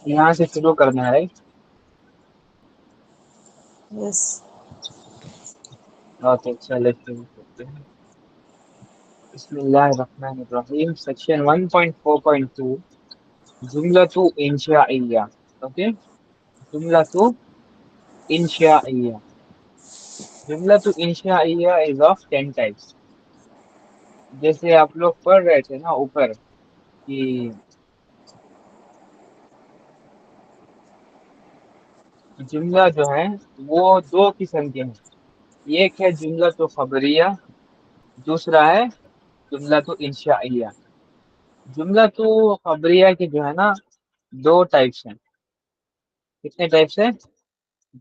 यहाँ से शुरू करना है। Yes. ओके चलो शुरू करते हैं। बिस्मिल्लाहिर्रहमानिर्रहीम। सेक्शन 1.4.2 जुमलतु इंशाइया। ओके, जुमलतु इंशाइया। जुमलतु इंशाइया इज ऑफ 10 टाइप्स। जैसे आप लोग पढ़ रहे थे ना ऊपर कि जुमला जो है वो दो किस्म के हैं। एक है जुमला तो खबरिया, दूसरा है जुमला तो इंशाइया। जुमला तो खबरिया के जो है ना दो टाइप्स हैं। कितने टाइप्स हैं?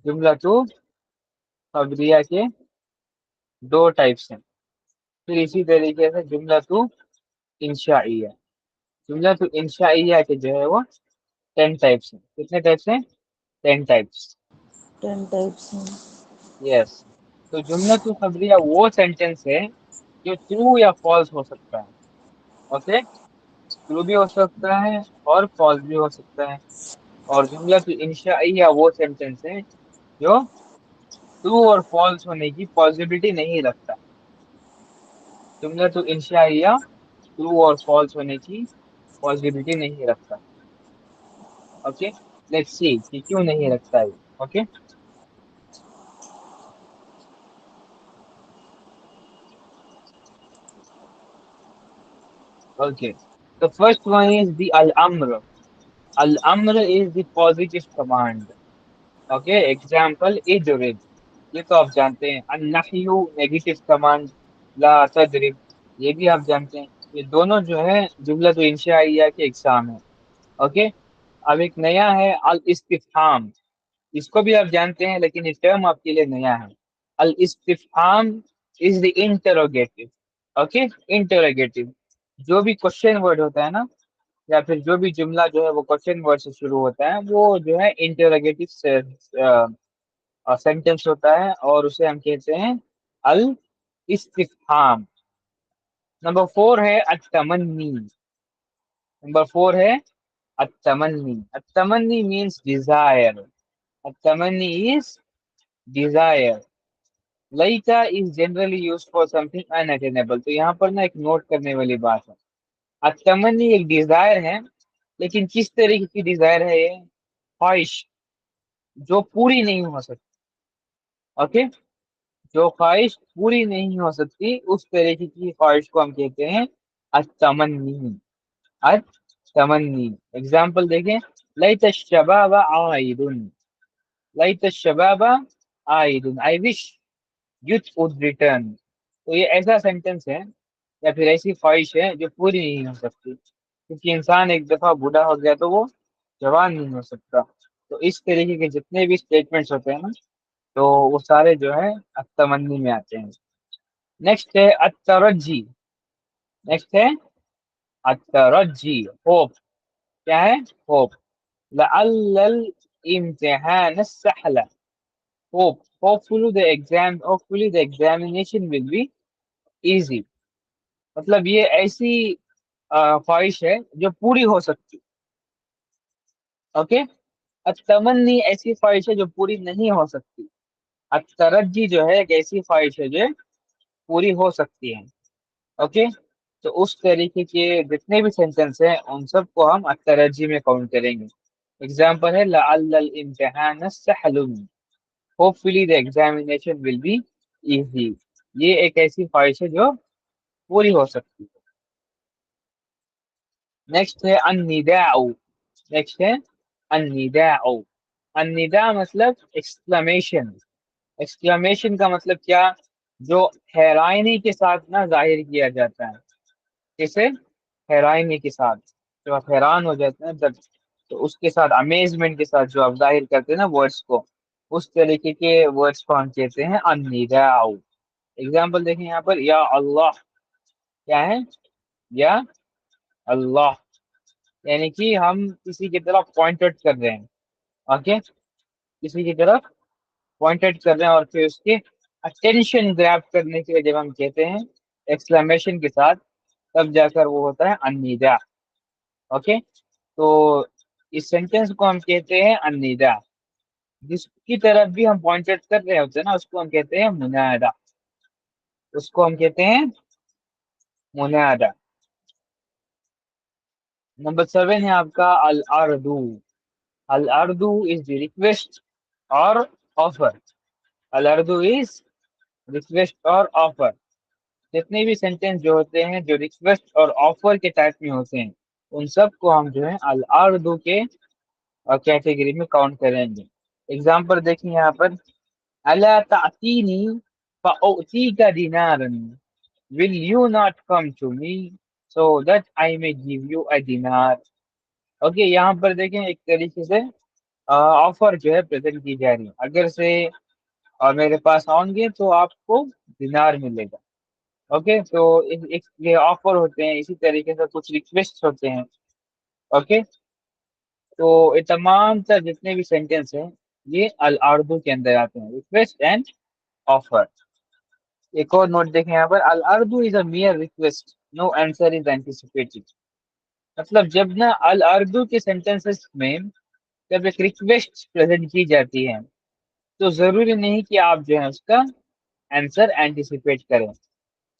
जुमला तो खबरिया के दो टाइप्स हैं। फिर इसी तरीके से जुमला तो इंशाइया। जुमला तो इंशाइया के जो है वो 10 टाइप्स हैं। कितने टाइप्स हैं? 10 टाइप्स। 10 types. यस। तो जुमला तो खबरिया वो सेंटेंस है जो ट्रू या फॉल्स हो सकता है। ओके, ट्रू भी हो सकता है और फॉल्स भी हो सकता है। और जुमला तो इंशाइया वो सेंटेंस है जो ट्रू और फॉल्स होने की पॉसिबिलिटी नहीं रखता। जुमला तो इंशाइया ट्रू और फॉल्स होने की पॉसिबिलिटी नहीं रखता। ओके, लेट्स सी कि क्यों नहीं रखता है। Okay, okay. The first one is the al-amr. Al-amr is the positive command. Okay, example इधरिब, ये तो आप जानते हैं। अन्नहयु नेगेटिव कमांड, ला तदरिब, ये भी आप जानते हैं। ये दोनों जो है जुमला तो इंशाइया के एग्जाम है। ओके, अब एक नया है अल इस्तिफहाम। इसको भी आप जानते हैं लेकिन ये टर्म आपके लिए नया है। अल इस्तिफहाम is the interrogative. Okay, interrogative जो भी क्वेश्चन वर्ड होता है ना, या फिर जो भी जुमला जो है वो क्वेश्चन वर्ड से शुरू होता है, वो जो है इंटरोगेटिव सेंटेंस होता है और उसे हम कहते हैं अल इस्तिफहाम। नंबर 4 है अतमन्नी। नंबर 4 है अतमन्नी। अतमन्नी मीन्स डिजायर। अतमन्नी इज डिजायर। लाइका is generally use for something unattainable. तो यहाँ पर ना एक नोट करने वाली बात है। अतमन्नी एक डिजायर है, लेकिन किस तरीके की डिजायर है ये? ख्वाहिश जो पूरी नहीं हो सकती। ओके, जो ख्वाहिश पूरी नहीं हो सकती उस तरीके की ख्वाहिश को हम कहते हैं अतमन्नी। अतमन्नी। एग्जाम्पल देखें, लैत शबाब आइदुन। लैत शबाब आइदुन, I wish youth would return. तो ये ऐसा सेंटेंस है या फिर ऐसी ख्वाहिश है जो पूरी नहीं हो सकती, क्योंकि इंसान एक दफा बूढ़ा हो गया तो वो जवान नहीं हो सकता। तो इस तरीके के जितने भी स्टेटमेंट्स होते हैं ना, तो वो सारे जो है अतमन्नी में आते हैं। नेक्स्ट है अतरजी। नेक्स्ट है अतरजी, होप। क्या है? होप। लअल्लल इम्तिहान सहला। Hope, hopefully the examination will be easy। मतलब ये ऐसी ख्वाहिश है जो पूरी हो सकती। ओके, अतमन्नी ऐसी ख्वाहिश है जो पूरी नहीं हो सकती। अतरजी जो है एक ऐसी ख्वाहिश है जो पूरी हो सकती है। ओके, तो उस तरीके के जितने भी सेंटेंस हैं उन सबको हम अतरजी में काउंट करेंगे। एग्जाम्पल है लअल्लल इम्तिहान सहलुन। Hopefully the examination will be easy. ये एक ऐसी ख्वाहिश है जो पूरी हो सकती है। नेक्स्ट है अन्निदाउ। नेक्स्ट है अन्निदाउ। अन्निदा मतलब एक्सक्लेमेशन। एक्सक्लेमेशन का मतलब क्या? जो हैरानी के साथ ना जाहिर किया जाता है। किसे? हैरानी के साथ। जब आप हैरान हो जाते हैं तब, तो उसके साथ अमेजमेंट के साथ जो आप जाहिर करते हैं ना वर्ड्स को, उस तरीके के वर्ड्स को हम कहते हैं अन्निदाउ। एग्जाम्पल देखें यहाँ पर, या अल्लाह। क्या है? या अल्लाह, यानी कि हम किसी की तरफ पॉइंट आउट कर रहे हैं। ओके, किसी की तरफ पॉइंट आउट कर रहे हैं और फिर उसके अटेंशन ग्रैब करने के लिए जब हम कहते हैं एक्सक्लेमेशन के साथ, तब जाकर वो होता है अन्निदा। ओके, तो इस सेंटेंस को हम कहते हैं अन्निदा। जिसकी तरफ भी हम पॉइंटेड कर रहे होते हैं ना, उसको हम कहते हैं मुनादा। उसको हम कहते हैं मुनादा। नंबर 7 है आपका अल अर्दू। अल अर्दू इज द रिक्वेस्ट और ऑफर। अल अर्दू इज रिक्वेस्ट और ऑफर। जितने भी सेंटेंस जो होते हैं जो रिक्वेस्ट और ऑफर के टाइप में होते हैं, उन सब को हम जो है अल अर्दू के कैटेगरी में काउंट करेंगे। एग्जाम्पल देखिए यहाँ पर, अला तातीनी फअतीका दिनारन, will you not come to me so that I may give you a dinar। Okay, यहाँ पर देखें एक तरीके से ऑफर जो है प्रेजेंट की जा रही है, अगर से और मेरे पास आओगे तो आपको दिनार मिलेगा। ओके, तो एक ये ऑफर होते हैं, इसी तरीके से कुछ रिक्वेस्ट होते हैं। ओके, तो ये तमाम तर जितने भी सेंटेंस हैं ये अल अर्दू के अंदर आते हैं, रिक्वेस्ट एंड ऑफर। एक और नोट देखें यहाँ पर, अल अर्दू is a mere request, no answer is anticipated. मतलब जब ना अल अर्दू के सेंटेंसेस में जब एक रिक्वेस्ट प्रेजेंट की जाती है, तो जरूरी नहीं कि आप जो है उसका आंसर एंटिसिपेट करें।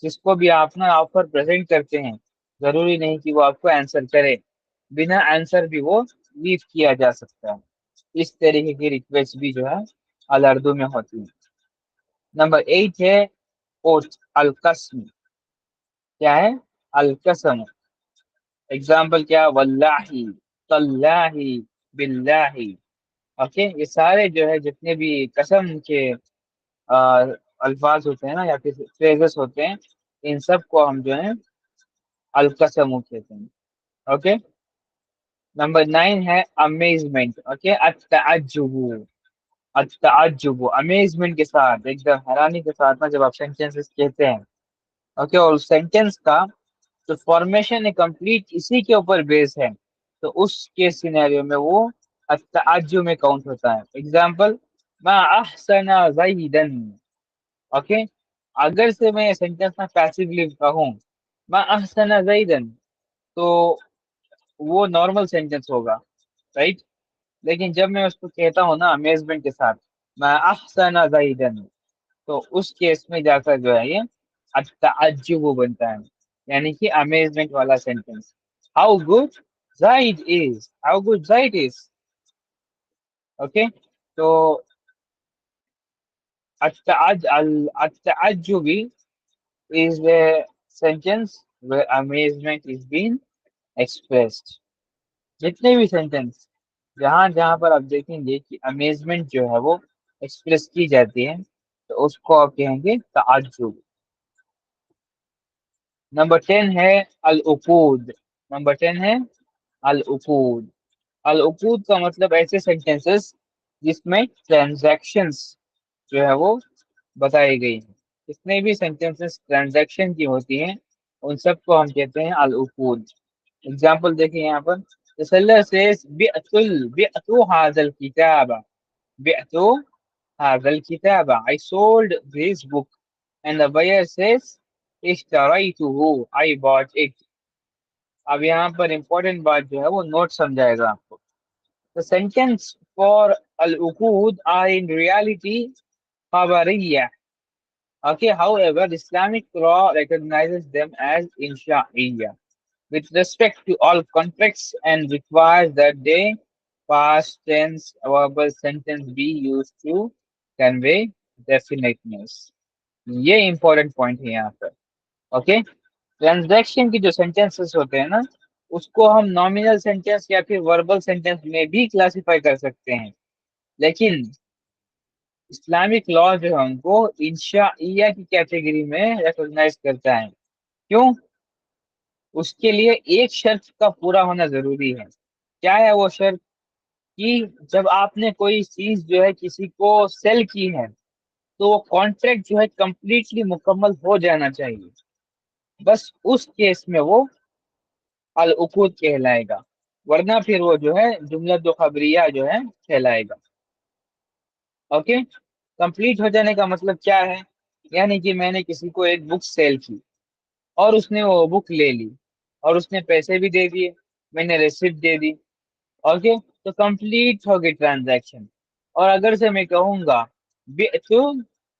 जिसको भी आप ना ऑफर प्रेजेंट करते हैं, जरूरी नहीं कि वो आपको आंसर करे, बिना आंसर भी वो लीव किया जा सकता है। इस तरीके की रिक्वेस्ट भी जो है अल अर्दू में होती है। नंबर 8 है ओथ, अल कसम। क्या है? अल कसम। एग्जाम्पल क्या? वल्लाही, तल्लाही, बिल्लाही। ओके, ये सारे जो है जितने भी कसम के अल्फाज होते हैं ना, या फिर फ्रेजेस होते हैं, इन सब को हम जो है अल कसम कहते हैं। ओके, नंबर 9 है अमेजमेंट। ओके, अत्तअज्जुबु। अत्तअज्जुबु, अमेजमेंट के साथ, एकदम हैरानी के साथ ना जब आप सेंटेंसेस कहते हैं। ओके, और सेंटेंस का तो फॉर्मेशन कंप्लीट इसी के ऊपर बेस है, तो उस केस सिनेरियो में वो अत्तअज्जुब में काउंट होता है। एग्जाम्पल, मा अहसना ज़ैदन। ओके, अगर से मैं सेंटेंस में पैसिवली कहूँ मा अहसना ज़ैदन, तो वो नॉर्मल सेंटेंस होगा, राइट। लेकिन जब मैं उसको कहता हूँ ना अमेजमेंट के साथ, मा अहसना ज़ैदन, तो उस केस में जाकर जो है ये अत्तअज्जुब बनता है, यानी कि अमेजमेंट वाला sentence. How good Zaid is, how good Zaid is. Okay, तो अत्तअज्जुबी is a sentence where amazement is being expressed। जितने भी सेंटेंस जहां जहां पर आप देखेंगे कि अमेजमेंट जो है वो एक्सप्रेस की जाती है, तो उसको आप कहेंगे ताज्जुब। नंबर 10 है अल उकूद। नंबर 10 है अल उकूद। अल उकूद का मतलब ऐसे सेंटेंसेस जिसमें ट्रांजैक्शंस जो है वो बताई गई हैं। जितने भी सेंटेंसेस ट्रांजैक्शन की होती हैं, उन सबको हम कहते हैं अल उकूद। एग्जाम्पल देखिए यहाँ पर, the seller says बिअतु हाज़ल किताब, बिअतु हाज़ल किताब, I sold this book, and the buyer says इश्तरैतुहु, I bought it। अब यहाँ पर इंपॉर्टेंट बात जो है वो नोट समझाएगा आपको। The sentence for al-uqud are in reality khabariyya। Okay, however, Islamic law recognizes them as insha'iyya with respect to all contracts and requires that they past tense verbal sentence be used to convey definiteness। ये important point है यहाँ पर। Okay, transaction की जो sentences होते हैं ना, उसको हम नॉमिनल सेंटेंस या फिर वर्बल सेंटेंस में भी क्लासिफाई कर सकते हैं, लेकिन इस्लामिक लॉ जो है उनको इंशाइया की कैटेगरी में रिकॉग्नाइज करता है। क्यों? उसके लिए एक शर्त का पूरा होना जरूरी है। क्या है वो शर्त? कि जब आपने कोई चीज जो है किसी को सेल की है, तो वो कॉन्ट्रैक्ट जो है कंप्लीटली मुकम्मल हो जाना चाहिए। बस उस केस में वो अल उकूद कहलाएगा, वरना फिर वो जो है जुमला दो खबरिया जो है कहलाएगा। ओके, कंप्लीट हो जाने का मतलब क्या है? यानी कि मैंने किसी को एक बुक सेल की और उसने वो बुक ले ली और उसने पैसे भी दे दिए, मैंने रिसिप्ट दे दी। ओके, तो कंप्लीट हो गई ट्रांजैक्शन। और अगर से मैं कहूंगा बिअतु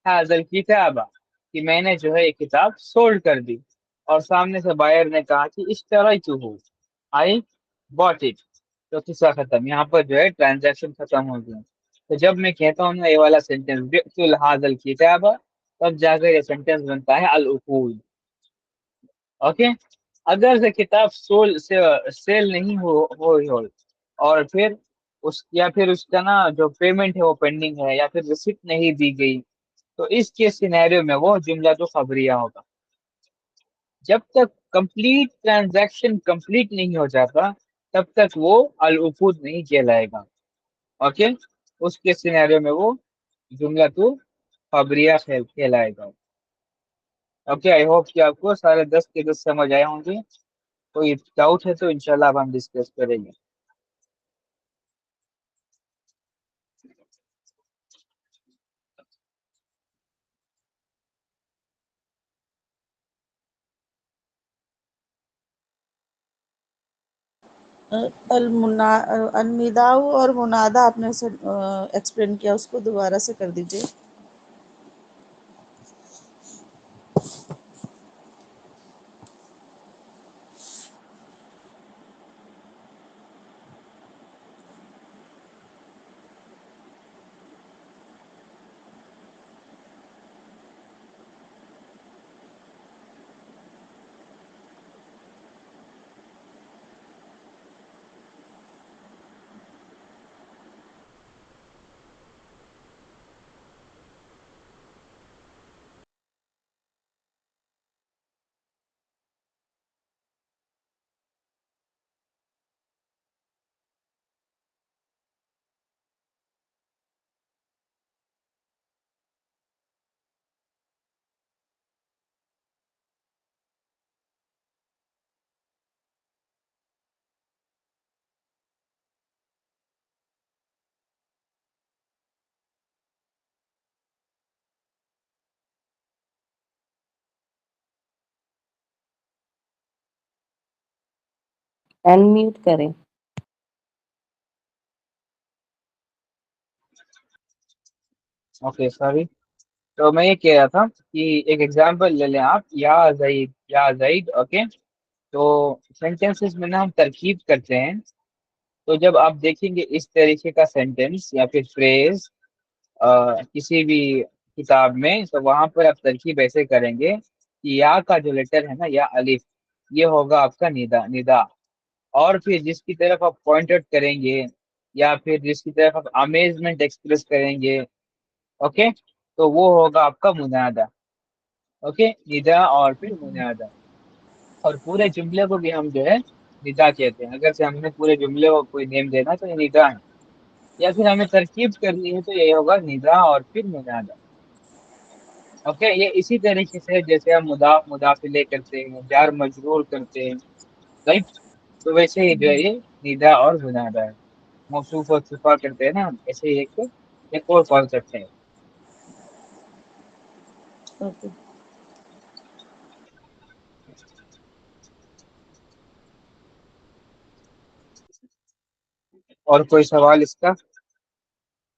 हाज़िल किताबा, कि मैंने जो है ये किताब सोल्ड कर दी, और सामने से बायर ने कहा कि इश्तराइतुहु, आई बॉट इट, तो किस्सा खत्म, यहाँ पर जो है ट्रांजैक्शन खत्म हो गया। तो जब मैं कहता हूँ ना ये वाला सेंटेंस बिअतुल हाज़िल किताबा, तब जाकर ये सेंटेंस बनता है अल उकूल। ओके, अगर से किताब सेल नहीं हो और फिर उस या फिर उसका ना जो पेमेंट है वो पेंडिंग है, या फिर रिसिप्ट नहीं दी गई, तो इसके सिनेरियो में वो जुमला तो खबरिया होगा। जब तक कंप्लीट ट्रांजैक्शन कंप्लीट नहीं हो जाता, तब तक वो अल उकूद नहीं कहलाएगा। ओके, उसके सिनेरियो में वो जुमला तो खबरिया कहलाएगा। ओके, आई होप कि आपको सारे 10 के 10 समझ आए होंगे। कोई डाउट है तो इंशाल्लाह अब हम डिस्कस करेंगे। अलनिदाउ और मुनादा आपने एक्सप्लेन किया, उसको दोबारा से कर दीजिए। अनम्यूट करें। Okay sorry. तो मैं ये कह रहा था कि एक एग्जांपल ले लें आप, या जईद। ओके, तो सेंटेंसेस में ना हम तरकीब करते हैं। तो जब आप देखेंगे इस तरीके का सेंटेंस या फिर फ्रेज किसी भी किताब में, तो वहां पर आप तरकीब ऐसे करेंगे कि या का जो लेटर है ना, या अलिफ, ये होगा आपका निदा निदा। और फिर जिसकी तरफ आप पॉइंट आउट करेंगे, या फिर जिसकी तरफ आप अमेजमेंट एक्सप्रेस करेंगे, ओके, तो वो होगा आपका मुनादा। ओके, निदा और फिर मुनादा। और पूरे जुमले को भी हम जो है निदा कहते हैं। अगर से हमने पूरे जुमले को कोई नेम देना तो ये निदा है, या फिर हमें तरकीब करनी है तो ये होगा निदा और फिर मुनादा। ओके, ये इसी तरीके से जैसे हम मुदाफिले करते हैं, जार मजरूर करते हैं, राइट, तो वैसे ही जो है ये निदा और मुनादा है। मौसूफ और सिफा करते हैं ना हम, ऐसे ही एक और कॉन्सेप्ट है। ओके। और कोई सवाल इसका?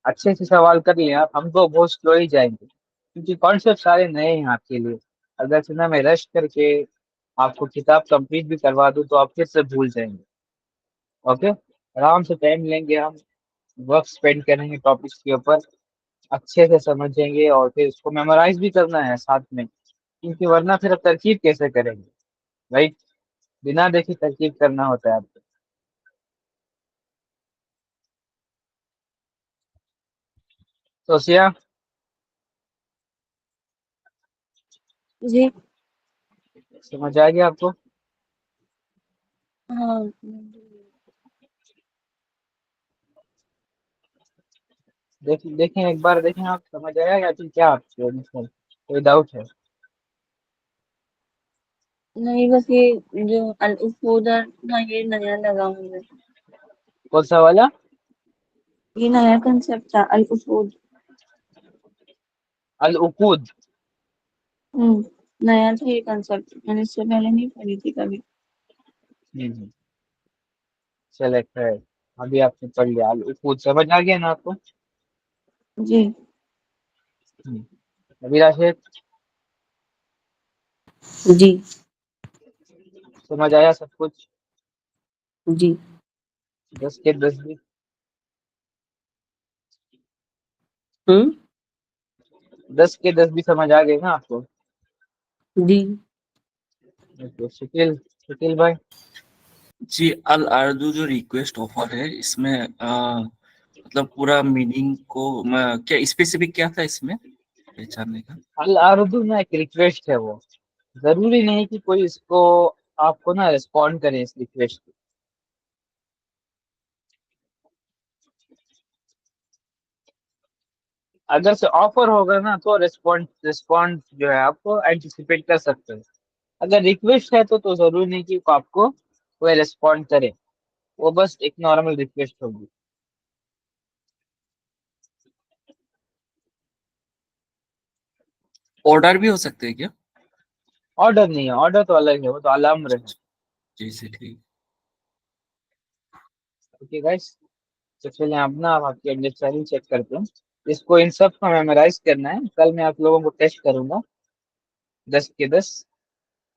अच्छे से सवाल कर लिया आप, हम तो बहुत स्लो ही जाएंगे क्योंकि कॉन्सेप्ट सारे नए हैं आपके लिए। अगर से ना मैं रश करके आपको किताब कंप्लीट भी करवा दूं तो आप फिर से भूल जाएंगे। ओके, आराम से टाइम लेंगे हम, वक्त स्पेंड करेंगे टॉपिक्स के ऊपर, अच्छे से समझेंगे, और फिर उसको मेमोराइज भी करना है साथ में, क्योंकि वरना फिर अब तरकीब कैसे करेंगे, राइट? बिना देखे तरकीब करना होता है आपको। सोचिया, जी। समझ आ गया आपको? हाँ। देखें एक बार, देखें आप, समझ आया या फिर क्या आपको मतलब कोई डाउट है? नहीं, बस ये जो अल उफूदर ना, ये नया लगा मुझे। कौन सा वाला? ये नया कंसेप्ट था, अल उफूद। अल उकूद। नया था ये कंसेप्ट, मैंने इससे पहले नहीं पढ़ी थी कभी। चले खैर। ابھی آپ نے پڑھ لیا العقود، سمجھ آ گیا نا آپ کو؟ جی ابھی راشد جی سمجھ آیا سب کچھ؟ جی 10 کے 10 بھی، 10 کے 10 بھی سمجھ آ گئے نا آپ کو؟ جی شکیل، شکیل بھائی جی الارض جو ریکویسٹ آفر ہے اس میں مطلب پورا میننگ کو کیا اسپیسیفک کیا تھا اس میں پہچاننے کا؟ الارض میں ایک ریکویسٹ ہے، وہ ضروری نہیں کہ کوئی اس کو آپ کو نا ریسپونڈ کرے اس ریکویسٹ کو. اگر سے آفر ہوگا نا تو ریسپونڈ جو ہے آپ کو اینٹیسپیٹ کر سکتے ہیں. اگر ریکویسٹ ہے تو ضروری نہیں کہ آپ کو کوئی ریسپونڈ کرے، وہ بس ایک نارمل ریکویسٹ ہوگی. آرڈر بھی ہو سکتے ہیں کیا؟ آرڈر نہیں ہے، آرڈر تو الگ ہے، وہ تو الامر ہے. جی سے ٹھیک. اوکے گائس، تو چلیں اب نا آپ کی انڈرسٹینڈنگ چیک کرتے ہیں. اس کو ان سب کو میمورائز کرنا ہے، کل میں آپ لوگوں کو ٹیسٹ کروں گا 10 کے 10.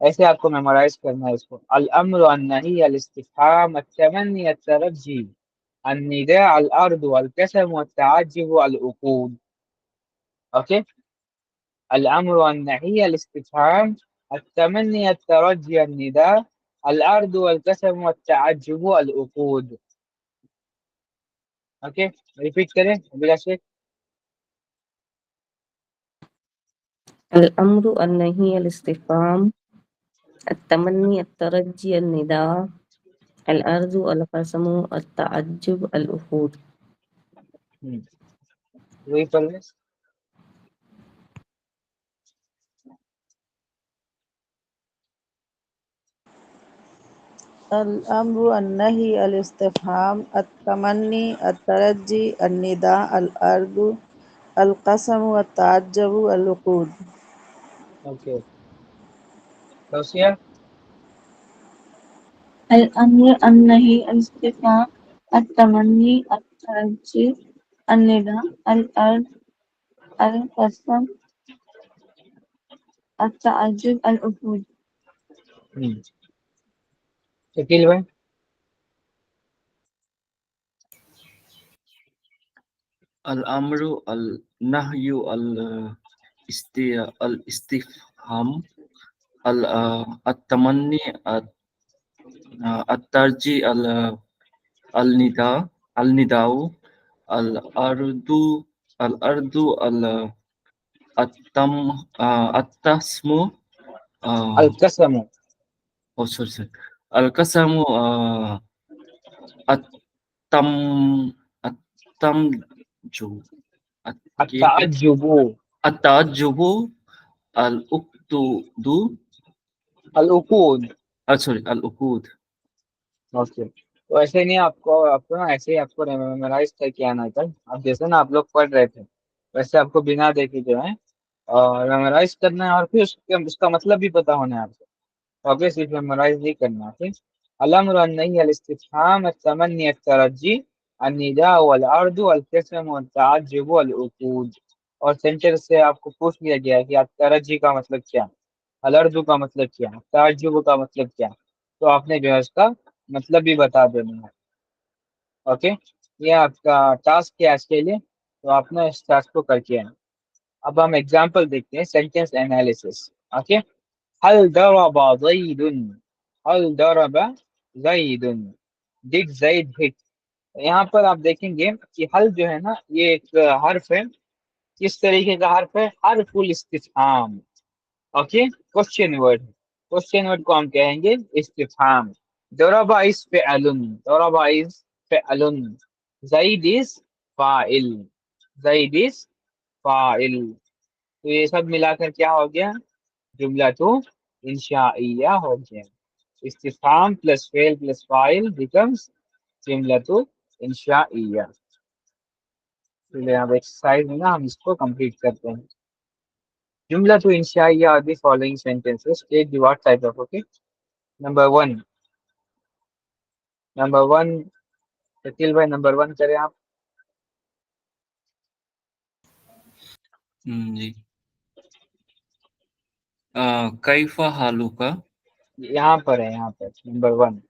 ایسے آپ کو میمورائز کرنا ہے اس کو. الامر، النہی، الاستفہام، التمنی، الترجی، النداء، الارض، القسم، التعجب، العقود. اوکے، الامر والنهي، الاستفهام، التمني، الترجي، النداء، الارض، والقسم، والتعجب، العقود. اوکے، ریپیٹ کریں بلا شک. الأمر النهي الاستفهام التمني الترجي النداء الأرض القسم التعجب الأخوض. وہی پرویز. الأمر النهي الاستفهام التمني الترجي النداء الأرض القسم التعجب الوقود. اوکے، توسیہ. الأمر النهي الاستفهام التمني الترجي النداء الأرض القسم التعجب الأخوض. شکیل بھائی. الامر النہی الاستفہام التمنی الترجی النداء الارض التسم القسم. سوری القسم التم التم جو التعجب، التعجب العقد العقود. سوری العقود. اوکے، تو ایسے نہیں، آپ کو نا ایسے ہی آپ کو میمورائز کر کے آنا تھا. اب جیسے نا آپ لوگ پڑھ رہے تھے ویسے آپ کو بنا دیکھے جو ہے اور میمورائز کرنا ہے، اور پھر اس کا مطلب بھی پتا ہونا ہے آپ کو. اوکے، صرف میمورائز نہیں کرنا. ٹھیک. الامر النہی الاستفہام التمنی الترجی النداء والعرض والقسم والتعجب والعقود. اور سینٹر سے آپ کو پوچھ لیا گیا کہ ترجی کا مطلب کیا، الارض کا مطلب کیا، تعجب کا مطلب کیا. تو آپ نے جو ہے اس کا مطلب بھی بتا دینا ہے. اوکے، یہ آپ کا ٹاسک ہے آج کے لیے، تو آپ نے اس ٹاسک کو کر کے آئیں. اب ہم ایگزامپل دیکھتے ہیں، سینٹینس انالیسس. اوکے، هل ضرب زید، هل ضرب زید، did زید hit. یہاں پر آپ دیکھیں گے کہ حل جو ہے نا یہ ایک حرف ہے. کس طریقے کا حرف ہے؟ حرف الاستفہام. Okay, question word. Question word کو ہم کہیں گے استفہام. ضرب از فعل، ضرب از فعل، زید از فاعل، زید از فاعل. تو یہ سب ملا کر کیا ہو گیا؟ جملہ تو انشائیہ ہو گیا. استفہام پلس فعل پلس فاعل بیکمز جملہ تو انشائیہ. چلیے اب ایکسرسائز میں نا ہم اس کو کمپلیٹ کرتے ہیں. جملہ تو انشائیہ are the following sentences. Take the what type of. Okay. Number one Shakeel भाई नंबर 1 करें आप. जी. कैफा हालुका. यहाँ पर है, यहाँ पर number 1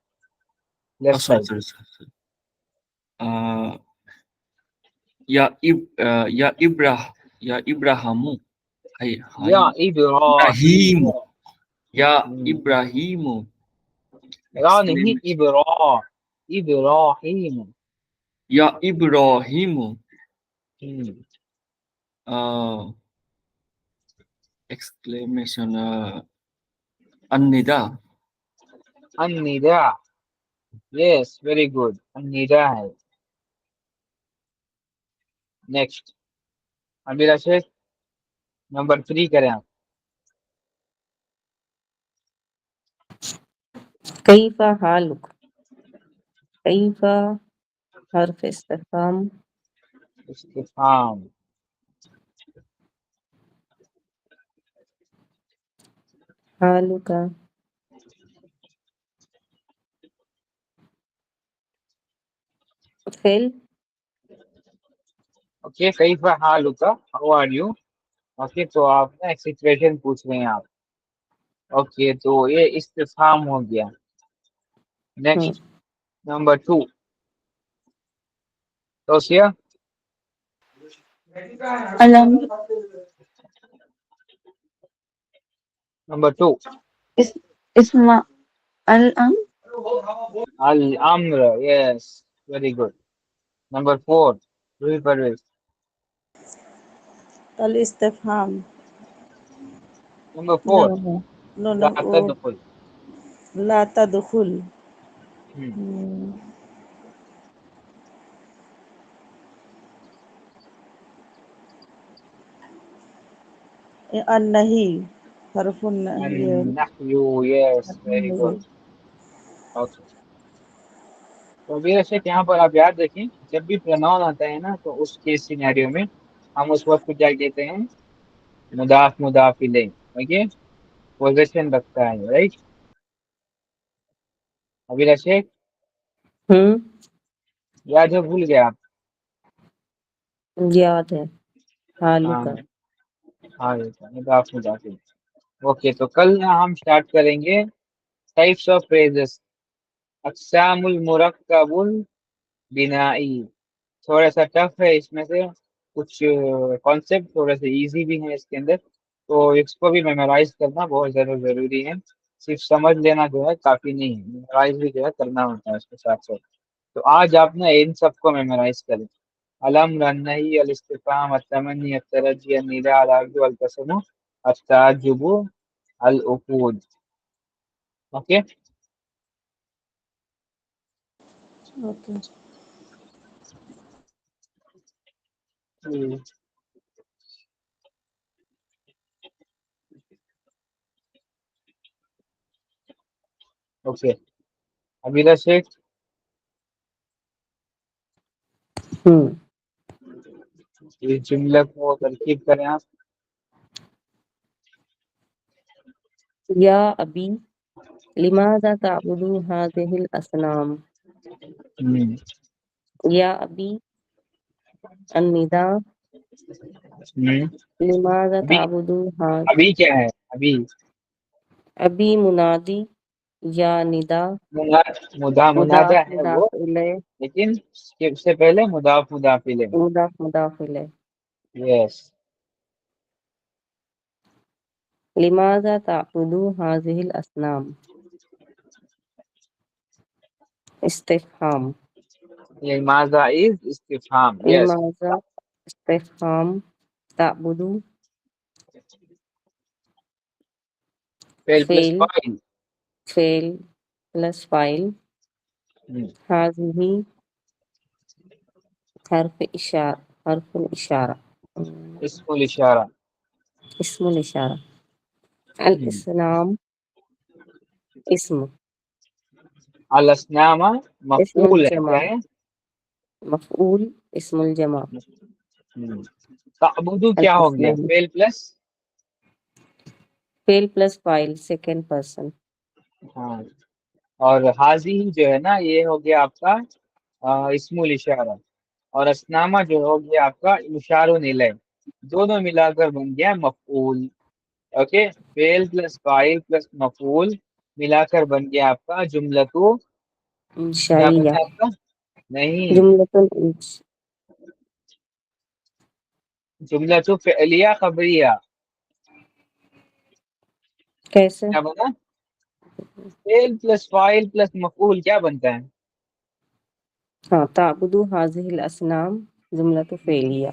left sorry side. Sorry sorry. या इब्राहिमु. हाय या हाय. इब्राहिम. इब्राहिम. या इब्राहिमु. या नहीं, Exclamation. इब्राहिम. या इब्राहिमु. हम्म. Exclamation. अन्निदा. अन्निदा. यस, वेरी गुड, अन्निदा है. नेक्स्ट अमीरा शेख नंबर 3 करें आप. كيف حالك؟ كيف حرف استفهام इस्तिफाम. حالك فعل ओके, कैफा हालुका, हाउ आर यू. ओके, तो आप ना एक सिचुएशन पूछ रहे हैं आप. ओके, तो ये इस्तिफाम हो गया. नेक्स्ट नंबर 2 तोसिया. अलम नंबर 2 इस इस्मा अलम अल अम्र. Yes, very good. Number 4 Ruhi Parvez. الاستفهام. नंबर لا 4 لا नो ला नो वो तदखुल. ला तदखुल. हम्म. अन्नही हरफुन ये अन्नहयु. Yes, very good. अन्नही. ओके, तो अभी ऐसे यहाँ पर आप याद रखें, जब भी प्रोनाउन आता है ना, तो उस केस सिनेरियो में हम उस वक्त को क्या कहते हैं, मुदाफ मुदाफ इलैह. ओके, पोजीशन रखता है, राइट. अभी ऐसे याद है, भूल गए आप. याद है हाँ हालुका हाँ, मुदाफ मुदाफ इलैह. ओके, तो कल ना हम स्टार्ट करेंगे टाइप्स ऑफ फ्रेजेस. अक़सामुल मुरक्कबुल बिनाई. थोड़ा सा टफ है इसमें से, कुछ कॉन्सेप्ट थोड़े से इजी भी हैं इसके अंदर, तो इसको भी मेमोराइज करना बहुत ज़्यादा ज़रूरी है. सिर्फ समझ लेना जो है काफ़ी नहीं है, मेमोराइज भी जो है करना होता है उसके साथ साथ. तो आज आप ना इन सबको मेमोराइज करें. अलम, रन्नही, अल इस्तिफाम, अतमन्नी, अतरजी, अन्निदा, अल अर्जु, अल कसमु, अत्ताजुबु, अल उकूद. ओके. ओके. ओके, अमीरा शेख इस जुमले को तरकीब करें आप. या अबी लिमाज़ा ताबुदू हाज़िहिल असनाम हम्म. या अबी अन्निदा हम्म. लिमाज़ा अभी ताबुदू हाज़ अभी क्या है, अभी अबी मुनादी या निदा मुनादा मुदाफ है वो, मुदाफ इलैह लेकिन इससे पहले मुदाफ मुदाफ इलैह. मुदाफ मुदाफ इलैह यस. लिमाज़ा ताबुदू हाज़िहिल असनाम इस्तिफ़हाम ये माजा इज इस्तिफहाम. यस. लिमाज़ा इस्तिफ़हाम ताबुदू फेल प्लस फ़ेल फाइल. फ़ेल प्लस फ़ाइल हाज़िही हर्फ़ुल इशारा इसमुल इशारा. इस्मुल इशारा अल इस्लाम इस्म अल असनामा इस्मुल मफूल है, जमा क्या है. मफ़ऊल इस्मुल जमा ताबुदु अल क्या हो गया, असनाम फेल प्लस. फ़ेल प्लस फ़ाइल सेकंड पर्सन हाँ, और हाजी जो है ना, ये हो गया आपका اسم الاشارہ، اور اسنامہ جو ہو گیا آپ کا اشار الیہ، دونوں ملا کر بن گیا مفعول. اوکے، فعل پلس فاعل پلس مفعول ملا کر بن گیا آپ کا جملتو، کیا بنا انشائیہ. آپ کا؟ نہیں، جملۃ جملتو فعلیہ خبریہ. کیسے؟ کیا بنا؟ فعل پلس فاعل پلس مفعول کیا بنتا ہے؟ ہاں، تعبدو حاضہ الاصنام جملۃ فعلیہ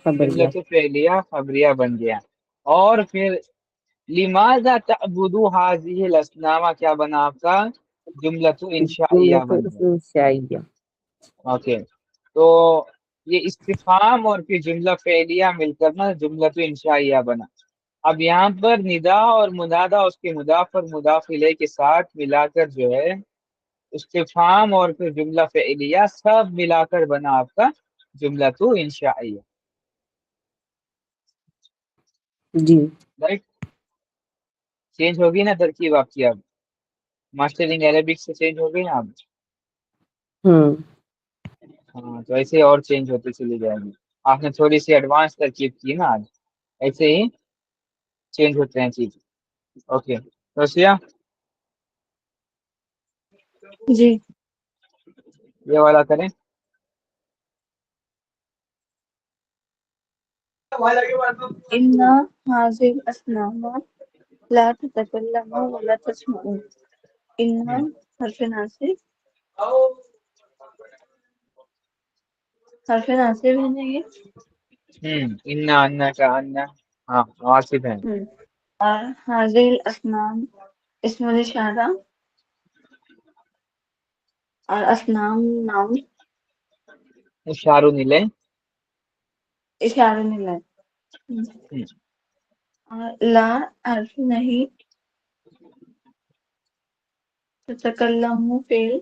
خبریہ. جملتو فعلیہ خبریہ بن گیا. اور پھر لماذا تعبدو هذه الاصنام کیا بنا آپ کا؟ جملتو انشائیہ جملۃ بن گیا. انشائیہ. اوکے، تو یہ استفہام اور پھر جملہ فعلیہ مل کر نا جملۃ انشائیہ بنا. اب یہاں پر ندا اور منادا اس کے مضاف اور مضاف الیہ کے ساتھ ملا کر جو ہے استفہام اور پھر جملہ فعلیہ سب ملا کر بنا آپ کا جملۃ انشائیہ. جی. رائٹ، چینج ہوگی نا ترکیب آپ کی اب، ماسٹرنگ عربک سے چینج ہو گئی نا اب. ہوں. ہاں، تو ایسے اور چینج ہوتی چلی جائے گی. آپ نے تھوڑی سی ایڈوانس ترکیب کی نا آج، ایسے ہی چینج ہوتے ہیں چیز. اوکے روسیہ، جی. یہ والا کریں. إن هذه الأصنام لا تتكلم ولا تسمع. إن حرف ناصب، حرف ناصب ہے نا یہ. انا انا کا انا، ہاں واصف ہیں. اور هذه الأصنام اسم الإشارہ، اور أصنام نام اشار الیہ. اشارہ ملا. اور لا حرف نہیں، تتکلم فعل،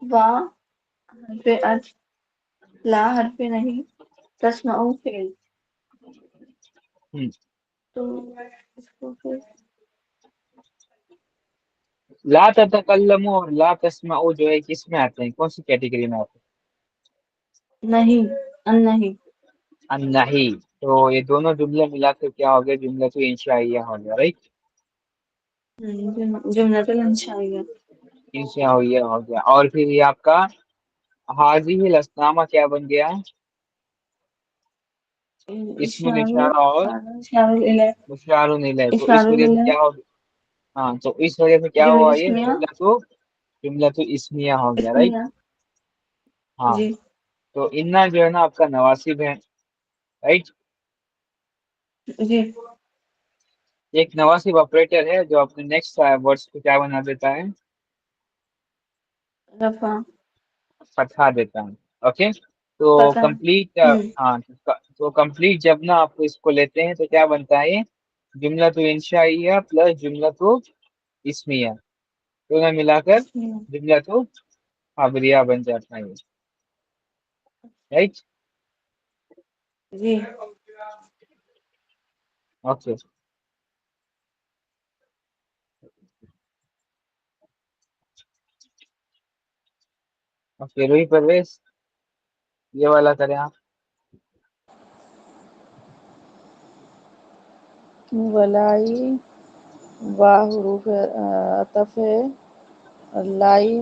وا حرف عطف، لا حرف نہیں، تسمع فعل. تو اس کو پھر لا تتکلم اور لا تسمع جو ہے کس میں آتے ہیں، کون سی کیٹیگری میں آتے نہیں، ان نہیں. ہیں؟ النہی. تو یہ دونوں جملے ملا کر کیا ہو گیا؟ جملہ تو انشائیہ ہو گیا. رائٹ، جملۃ الانشائیہ. انشائیہ ہو گیا. اور پھر یہ آپ کا حاضی الاسنامہ کیا بن گیا؟ اسم اشارہ، الاشارہ اور اشارہ الیہ، مشار الیہ. تو اس اشارہ وجہ سے الیہ کیا ہو گیا؟ ہاں، تو اس وجہ سے کیا جملہ ہوا؟ یہ اسمیہ، جملہ تو اسمیہ ہو گیا. رائٹ، اسمیہ. ہاں. جی. تو انا جو ہے نا آپ کا نواسب ہے. رائٹ، جی. ایک نواسب آپریٹر ہے جو اپنے نیکسٹ ورڈز کو کیا بنا دیتا ہے؟ رفع. فتحہ دیتا ہے. اوکے، تو پتہ. کمپلیٹ، ہوں. ہاں تو کمپلیٹ جب نا آپ کو اس کو لیتے ہیں تو کیا بنتا ہے؟ جملہ تو انشائیہ پلس جملہ تو اسمیہ، دونوں ملا کر جملہ تو خبریہ بن جاتا ہے. رائٹ، جی. اوکے. اوکے روہی پرویز، یہ والا کریں آپ. ولائی واہ حروف عطف ہے. لائی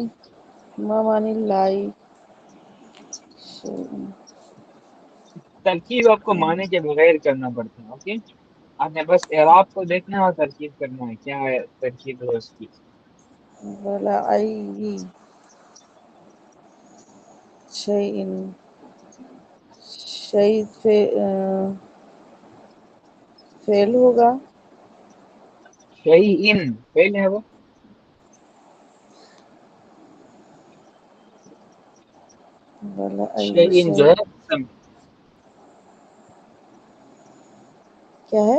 ما معنی لائی ترکیب آپ کو معنی کے بغیر کرنا پڑتا ہے. اوکے، آپ نے بس اعراب کو دیکھنا ہے اور ترکیب کرنا ہے کیا ہے ترکیب ہے اس کی. ولائی شیئن شیء فعل ہوگا. شیئن فعل ہے وہ. ولائی شیئن جو شیء ہے اسم، کیا ہے؟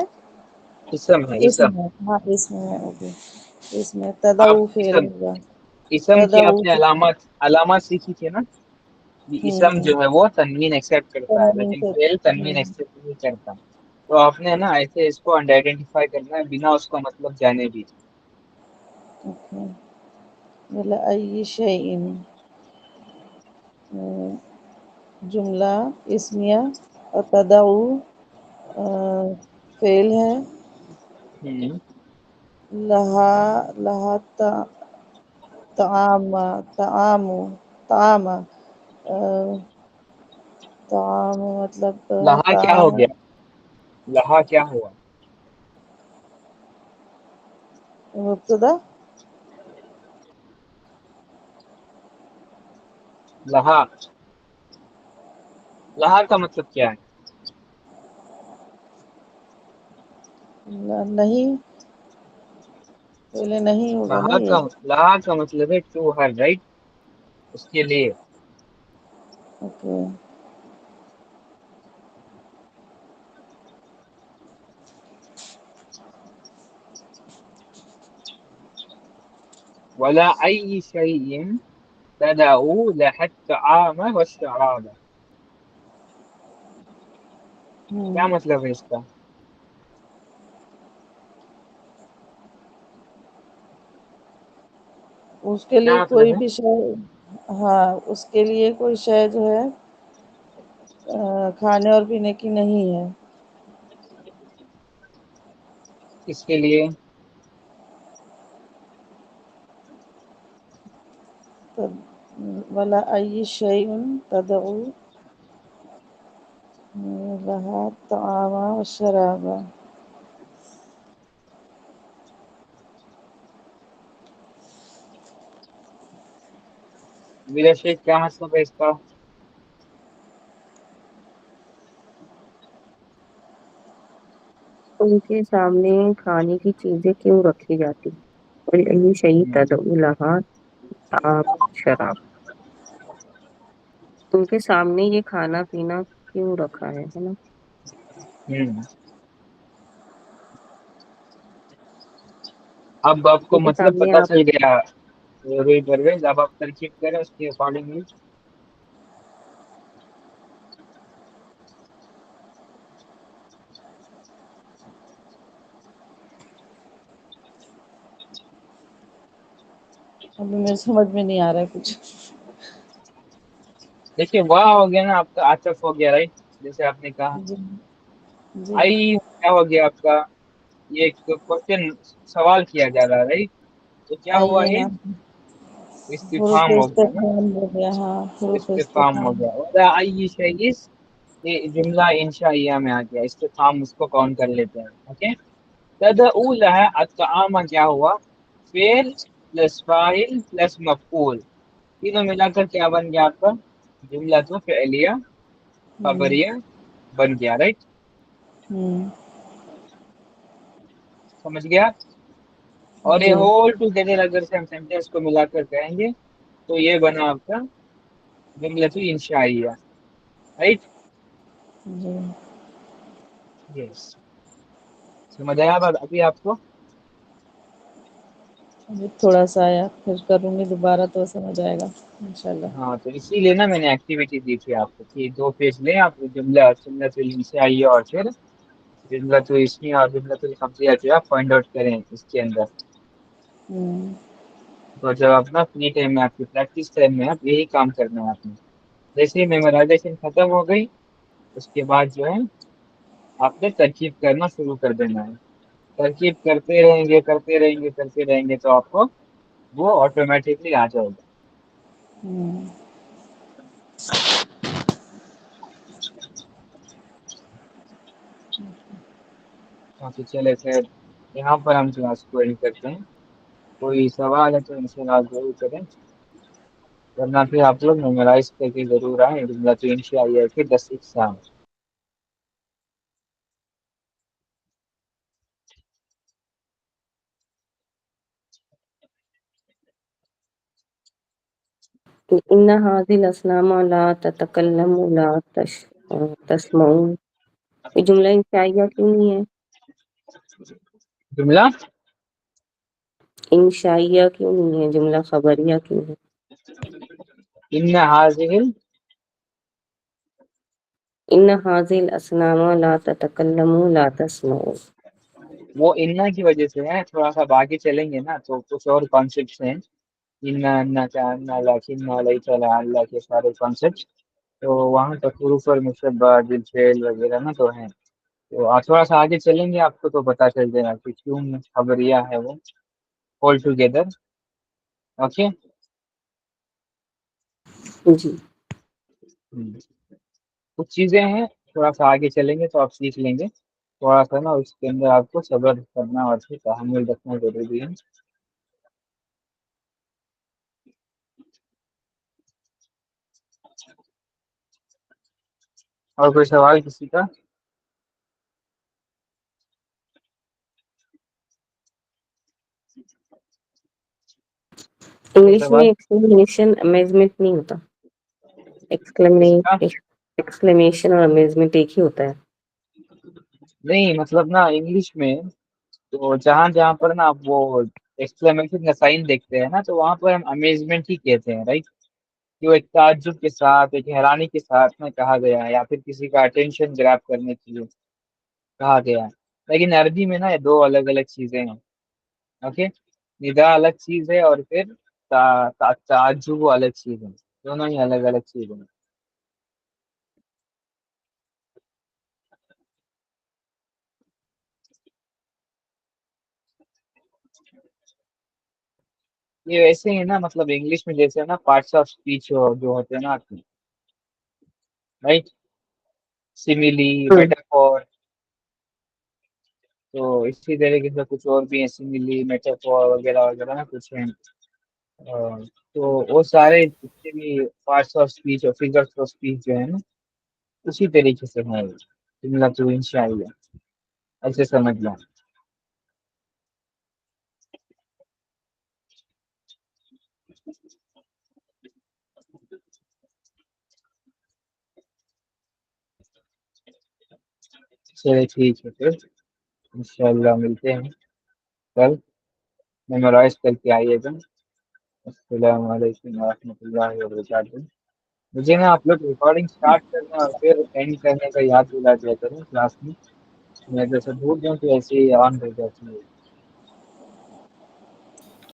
اسم ہے اسم اسم. ہے. ہاں اسم ہے. اوکے، اس میں آپ تدعو فعل اسم، ہوگا. اسم کی آپ تدعو نے علامات سیکھی تھی نا. یہ اسم جو ہے وہ تنوین ایکسیپٹ کرتا ہے تنوین لیکن سے فعل تنوین ایکسیپٹ نہیں کرتا. تو آپ نے نا ایسے اس کو آئیڈینٹیفائی کرنا ہے بنا اس کا مطلب جانے بھی. اوکے. ولائی شیئن جملہ اسمیہ اور تدعو فعل ہے. ہوں، لہا لہا طعام طعام طعام طعام مطلب لہا کیا ہو طعام گیا؟ لہا کیا ہوا؟ مبتدا لہا، لہا کا مطلب کیا ہے؟ نہیں پہلے نہیں ہوگا نا یہ. لہا کا مطلب ہے ٹو ہر، رائٹ، اس کے لیے. اوکے. ولا أي شيء تدعو لها الطعام والشراب. کیا مطلب ہے اس کا؟ اس کے کیا لیے مطلب کوئی ہے؟ بھی شے، ہاں اس کے لیے کوئی شے جو ہے کھانے اور پینے کی نہیں ہے. اس کے لیے ولا أي شيء تدعو لها الطعام والشراب. میرا شیخ کیا مطلب ہے اس کا؟ ان کے سامنے کھانے کی چیزیں کیوں رکھی جاتی؟ وَلِأَيِّ شَيْءٍ تَدْعُو لَهَا طَعَامٌ شَرَابٌ. ان کے سامنے یہ کھانا پینا کیوں رکھا ہے نا؟ ہوں، اب آپ کو ان کے مطلب سامنے پتا آپ چل گیا روی پرویز. اب آپ ترکیب کریں اس کے اکارڈنگلی. ابھی میرے سمجھ میں نہیں آ رہا ہے کچھ. دیکھیے واہ ہو گیا نا آپ کا، عطف ہو گیا، رائٹ، جیسے آپ نے کہا. جی جی آئی کیا ہو گیا آپ کا؟ یہ ایک کوشچن، سوال کیا جا رہا ہے، رائٹ. تو کیا ہوا؟ آئیے یہ نا حروف استفہام ہو گیا نا، استفہام ہو گیا. ہاں حروف استفہام ہو استفہام. گیا. ولا ای شیء، یہ جملہ انشائیہ میں آ گیا، استفہام اس کو کون کر لیتے ہیں. اوکے. تدعو لها الطعام کیا ہوا؟ فعل پلس فاعل پلس مفعول، تینوں ملا کر کیا بن گیا آپ کا؟ جملہ تو فعلیہ خبریہ بن گیا، رائٹ. سمجھ گیا؟ اور یہ جی ہول ٹوگیدر اگر سے ہم سینٹینس کو ملا کر کہیں گے تو یہ بنا آپ کا جملہ تو انشائیہ، رائٹ. جی یس. سمجھ آیا بات ابھی آپ کو؟ ابھی تھوڑا سا آیا، پھر کروں گی دوبارہ تو سمجھ آئے گا انشاءاللہ. ہاں تو اسی لیے نا میں نے ایکٹیویٹی دی تھی آپ کو کہ 2 پیج لیں آپ، جملہ تو انشائیہ اور پھر جملہ تو اسمی اور جملہ تو خبریہ جو آپ فائنڈ آؤٹ کریں اس کے اندر. تو جب آپ نا فری ٹائم میں، آپ کی پریکٹس ٹائم میں آپ یہی کام کرنا ہے آپ نے. جیسے ہی میمورائزیشن ختم ہو گئی اس کے بعد جو ہے آپ نے ترکیب کرنا شروع کر دینا ہے. ترکیب کرتے رہیں گے کرتے رہیں گے کرتے رہیں گے تو آپ کو وہ آٹومیٹکلی آ جائے گا. تو چلے پھر یہاں پر ہم کلاس کو اینڈ کرتے ہیں. کوئی سوال ہے تو ان سے بات ضرور کریں، ورنہ پھر آپ لوگ میمورائز کر کے ضرور آئیں. جملہ تو انشائیہ پھر 10 اقسام. إن هذه الأصنام لا تتكلم لا تسمع. یہ جملہ انشائیہ کیوں نہیں ہے؟ جملہ انشائیہ کیوں نہیں ہے؟ جملہ خبریہ کیوں ہے؟ ان حاضر إن هذه الأصنام لا تتكلم لا تسمع. وہ انا کی وجہ سے ہے. تھوڑا سا آگے چلیں گے نا تو کچھ اور کانسیپٹس ہیں اللہ کے سارے کانسیپٹ تو وہاں تک حروف اور مشبہ دل فعل وغیرہ نا تو ہیں. تو آپ تھوڑا سا آگے چلیں گے آپ کو تو پتہ چل جائے گا کہ کیوں خبریہ ہے وہ آل ٹوگیدر. اوکے. جی کچھ چیزیں ہیں تھوڑا سا آگے چلیں گے تو آپ سیکھ لیں گے. تھوڑا سا نا اس کے اندر آپ کو صبر کرنا اور پھر تحمل رکھنا ضروری ہے. اور کوئی سوال کسی کا؟ کوئی انگلش میں سوال ایکسکلیمیشن امیزمنٹ نہیں ہوتا. کس کا؟ ایکسکلیمیشن اور امیزمنٹ ایک ہی ہوتا ہے. نہیں مطلب نا انگلش میں تو جہاں جہاں پر نا آپ وہ ایکسکلیمیشن کا سائن دیکھتے ہیں نا تو وہاں پر ہم امیزمنٹ ہی کہتے ہیں رائٹ. کہ وہ ایک تعجب کے ساتھ ایک حیرانی کے ساتھ میں کہا گیا ہے یا پھر کسی کا اٹینشن گراب کرنے کے لیے کہا گیا ہے. لیکن عربی میں نا یہ دو الگ الگ چیزیں ہیں. اوکے. ندا الگ چیز ہے اور پھر تعجب وہ الگ چیز ہے. دونوں ہی الگ الگ چیزیں ہیں. یہ ویسے ہی نا مطلب انگلش میں جیسے نا پارٹس آف اسپیچ جو ہوتے ہیں نا آپ کی رائٹ سیملی میٹافور تو اسی طریقے سے کچھ اور بھی ہیں سیملی میٹافور وغیرہ وغیرہ نا کچھ ہیں. تو وہ سارے جتنے بھی پارٹس آف اسپیچ اور فگرس آف اسپیچ جو ہے نا اسی طریقے سے ہے جملہ تو انشاءاللہ ایسے سمجھ لیں. چلے ٹھیک ہے پھر انشاءاللہ ملتے ہیں کل. میمورائز کر کے آئیے گا. السلام علیکم ورحمۃ اللہ وبرکاتہ. مجھے نا آپ لوگ ریکارڈنگ اسٹارٹ کرنا اور پھر اینڈ کرنے کا یاد دلا دیا کریں کلاس میں. میں جیسے بھول جاؤں تو ایسے ہی آن رہ جاتی ہے.